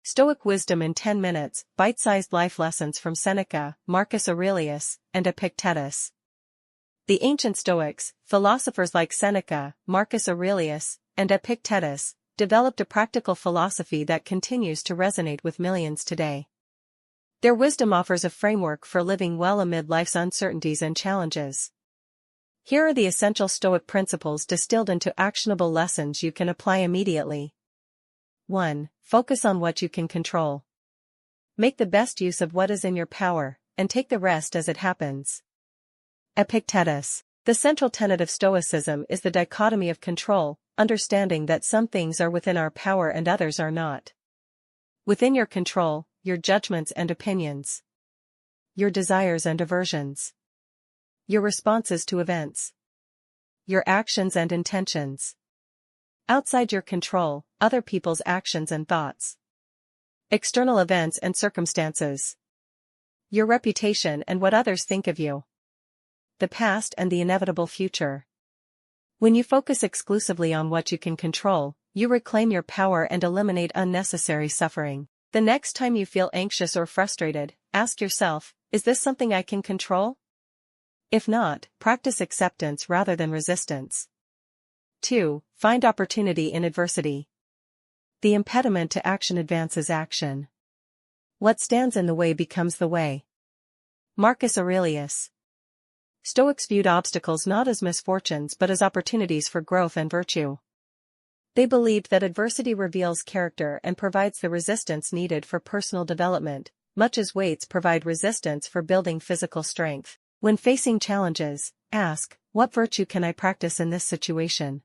Stoic Wisdom in 10 Minutes, Bite-Sized Life Lessons from Seneca, Marcus Aurelius, and Epictetus. The ancient Stoics, philosophers like Seneca, Marcus Aurelius, and Epictetus, developed a practical philosophy that continues to resonate with millions today. Their wisdom offers a framework for living well amid life's uncertainties and challenges. Here are the essential Stoic principles distilled into actionable lessons you can apply immediately. 1. Focus on what you can control. Make the best use of what is in your power, and take the rest as it happens. Epictetus. The central tenet of Stoicism is the dichotomy of control, understanding that some things are within our power and others are not. Within your control, your judgments and opinions. Your desires and aversions. Your responses to events. Your actions and intentions. Outside your control, other people's actions and thoughts. External events and circumstances. Your reputation and what others think of you. The past and the inevitable future. When you focus exclusively on what you can control, you reclaim your power and eliminate unnecessary suffering. The next time you feel anxious or frustrated, ask yourself, is this something I can control? If not, practice acceptance rather than resistance. 2. Find opportunity in adversity. The impediment to action advances action. What stands in the way becomes the way. Marcus Aurelius. Stoics viewed obstacles not as misfortunes but as opportunities for growth and virtue. They believed that adversity reveals character and provides the resistance needed for personal development, much as weights provide resistance for building physical strength. When facing challenges, ask, what virtue can I practice in this situation?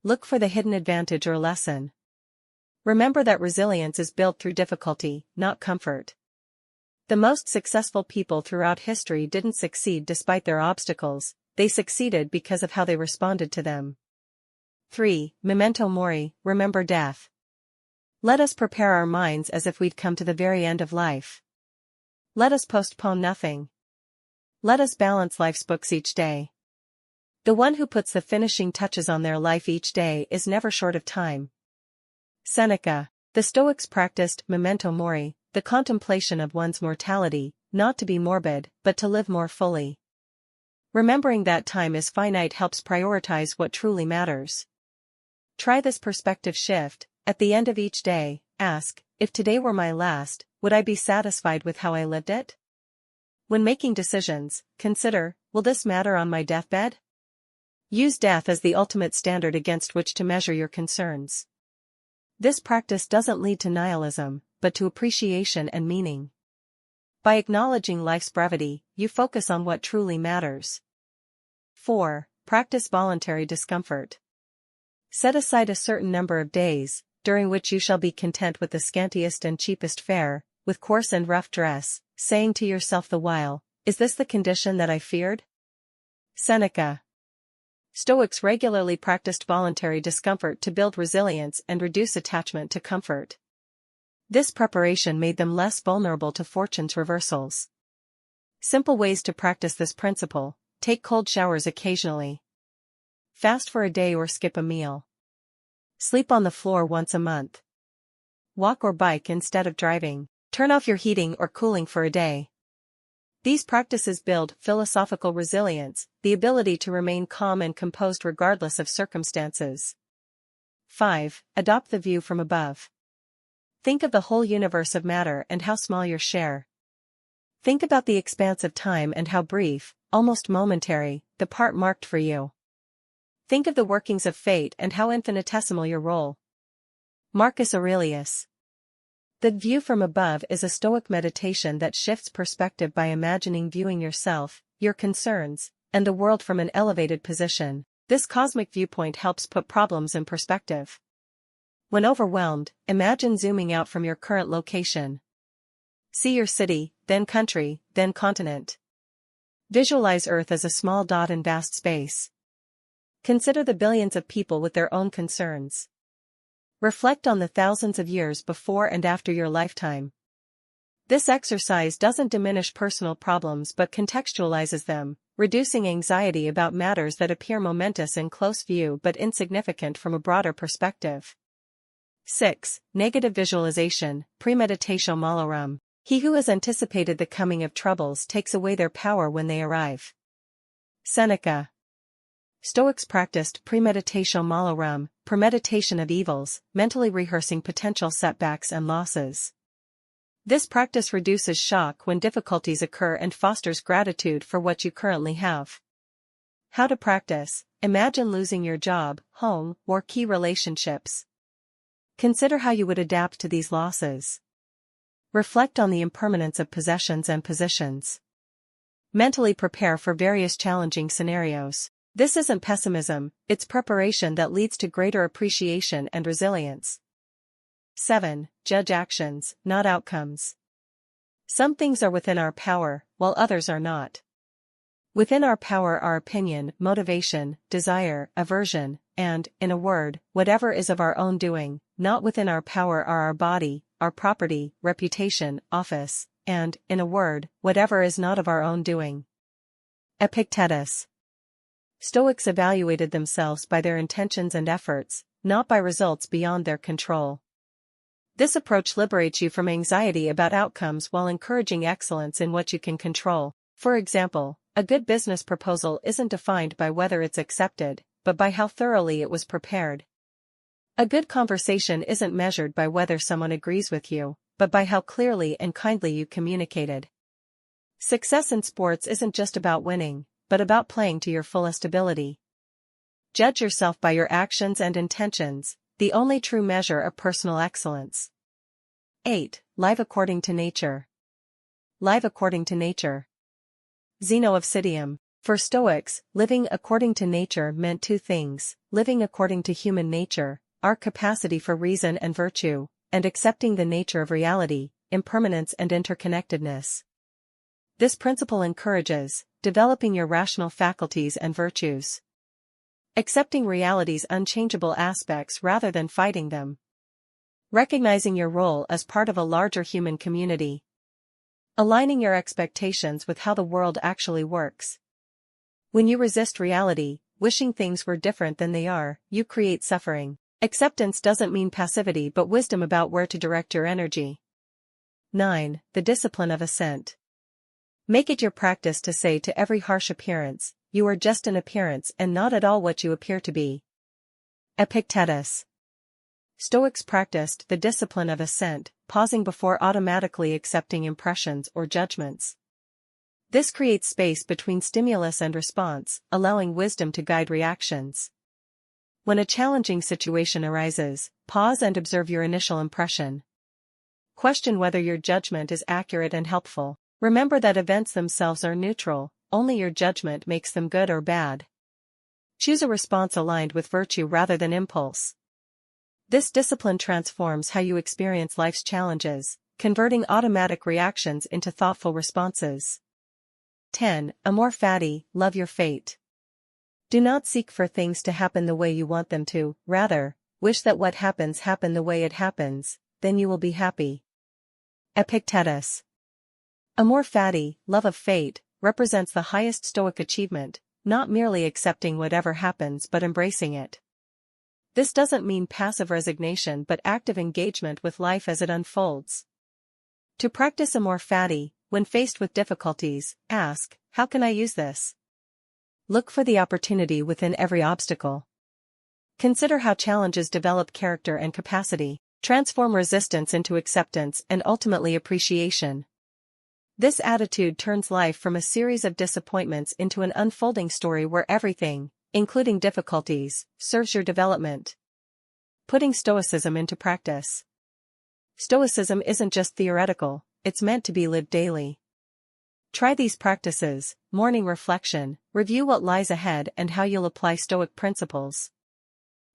Look for the hidden advantage or lesson. Remember that resilience is built through difficulty, not comfort. The most successful people throughout history didn't succeed despite their obstacles, they succeeded because of how they responded to them. 3. Memento mori, remember death. Let us prepare our minds as if we'd come to the very end of life. Let us postpone nothing. Let us balance life's books each day. The one who puts the finishing touches on their life each day is never short of time. Seneca. The Stoics practiced memento mori, the contemplation of one's mortality, not to be morbid, but to live more fully. Remembering that time is finite helps prioritize what truly matters. Try this perspective shift. At the end of each day, ask, if today were my last, would I be satisfied with how I lived it? When making decisions, consider, will this matter on my deathbed? Use death as the ultimate standard against which to measure your concerns. This practice doesn't lead to nihilism, but to appreciation and meaning. By acknowledging life's brevity, you focus on what truly matters. 4. Practice voluntary discomfort. Set aside a certain number of days, during which you shall be content with the scantiest and cheapest fare, with coarse and rough dress, saying to yourself the while, is this the condition that I feared? Seneca. Stoics regularly practiced voluntary discomfort to build resilience and reduce attachment to comfort. This preparation made them less vulnerable to fortune's reversals. Simple ways to practice this principle: take cold showers occasionally. Fast for a day or skip a meal. Sleep on the floor once a month. Walk or bike instead of driving. Turn off your heating or cooling for a day. These practices build philosophical resilience, the ability to remain calm and composed regardless of circumstances. 5. Adopt the view from above. Think of the whole universe of matter and how small your share. Think about the expanse of time and how brief, almost momentary, the part marked for you. Think of the workings of fate and how infinitesimal your role. Marcus Aurelius. The view from above is a Stoic meditation that shifts perspective by imagining viewing yourself, your concerns, and the world from an elevated position. This cosmic viewpoint helps put problems in perspective. When overwhelmed, imagine zooming out from your current location. See your city, then country, then continent. Visualize Earth as a small dot in vast space. Consider the billions of people with their own concerns. Reflect on the thousands of years before and after your lifetime. This exercise doesn't diminish personal problems but contextualizes them, reducing anxiety about matters that appear momentous in close view but insignificant from a broader perspective. 6. Negative visualization, premeditatio malorum. He who has anticipated the coming of troubles takes away their power when they arrive. Seneca. Stoics practiced premeditatio malorum, premeditation of evils, mentally rehearsing potential setbacks and losses. This practice reduces shock when difficulties occur and fosters gratitude for what you currently have. How to practice: imagine losing your job, home, or key relationships. Consider how you would adapt to these losses. Reflect on the impermanence of possessions and positions. Mentally prepare for various challenging scenarios. This isn't pessimism, it's preparation that leads to greater appreciation and resilience. 7. Judge actions, not outcomes. Some things are within our power, while others are not. Within our power are opinion, motivation, desire, aversion, and, in a word, whatever is of our own doing. Not within our power are our body, our property, reputation, office, and, in a word, whatever is not of our own doing. Epictetus. Stoics evaluated themselves by their intentions and efforts, not by results beyond their control. This approach liberates you from anxiety about outcomes while encouraging excellence in what you can control. For example, a good business proposal isn't defined by whether it's accepted, but by how thoroughly it was prepared. A good conversation isn't measured by whether someone agrees with you, but by how clearly and kindly you communicated. Success in sports isn't just about winning, but about playing to your fullest ability. Judge yourself by your actions and intentions, the only true measure of personal excellence. 8. Live according to nature. Live according to nature. Zeno of Citium. For Stoics, living according to nature meant two things: living according to human nature, our capacity for reason and virtue, and accepting the nature of reality, impermanence and interconnectedness. This principle encourages developing your rational faculties and virtues. Accepting reality's unchangeable aspects rather than fighting them. Recognizing your role as part of a larger human community. Aligning your expectations with how the world actually works. When you resist reality, wishing things were different than they are, you create suffering. Acceptance doesn't mean passivity but wisdom about where to direct your energy. 9. The discipline of assent. Make it your practice to say to every harsh appearance, you are just an appearance and not at all what you appear to be. Epictetus. Stoics practiced the discipline of assent, pausing before automatically accepting impressions or judgments. This creates space between stimulus and response, allowing wisdom to guide reactions. When a challenging situation arises, pause and observe your initial impression. Question whether your judgment is accurate and helpful. Remember that events themselves are neutral, only your judgment makes them good or bad. Choose a response aligned with virtue rather than impulse. This discipline transforms how you experience life's challenges, converting automatic reactions into thoughtful responses. 10. Amor fati, love your fate. Do not seek for things to happen the way you want them to, rather, wish that what happens happen the way it happens, then you will be happy. Epictetus. Amor fati, love of fate, represents the highest Stoic achievement, not merely accepting whatever happens but embracing it. This doesn't mean passive resignation but active engagement with life as it unfolds. To practice amor fati, when faced with difficulties, ask, how can I use this? Look for the opportunity within every obstacle. Consider how challenges develop character and capacity, transform resistance into acceptance and ultimately appreciation. This attitude turns life from a series of disappointments into an unfolding story where everything, including difficulties, serves your development. Putting Stoicism into practice. Stoicism isn't just theoretical, it's meant to be lived daily. Try these practices: morning reflection, review what lies ahead and how you'll apply Stoic principles.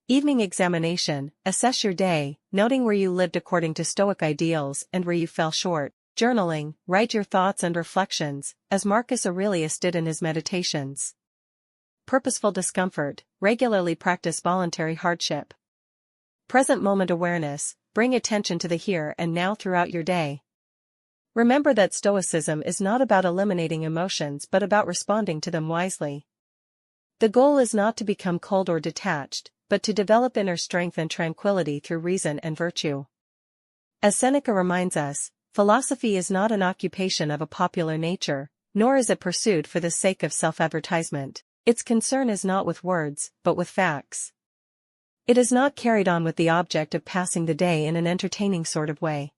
Evening examination, assess your day, noting where you lived according to Stoic ideals and where you fell short. Journaling, write your thoughts and reflections, as Marcus Aurelius did in his meditations. Purposeful discomfort, regularly practice voluntary hardship. Present moment awareness, bring attention to the here and now throughout your day. Remember that Stoicism is not about eliminating emotions but about responding to them wisely. The goal is not to become cold or detached, but to develop inner strength and tranquility through reason and virtue. As Seneca reminds us, philosophy is not an occupation of a popular nature, nor is it pursued for the sake of self-advertisement. Its concern is not with words, but with facts. It is not carried on with the object of passing the day in an entertaining sort of way.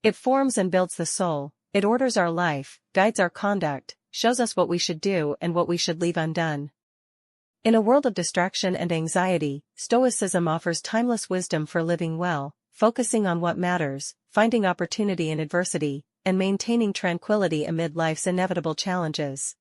It forms and builds the soul, it orders our life, guides our conduct, shows us what we should do and what we should leave undone. In a world of distraction and anxiety, Stoicism offers timeless wisdom for living well, focusing on what matters, finding opportunity in adversity, and maintaining tranquility amid life's inevitable challenges.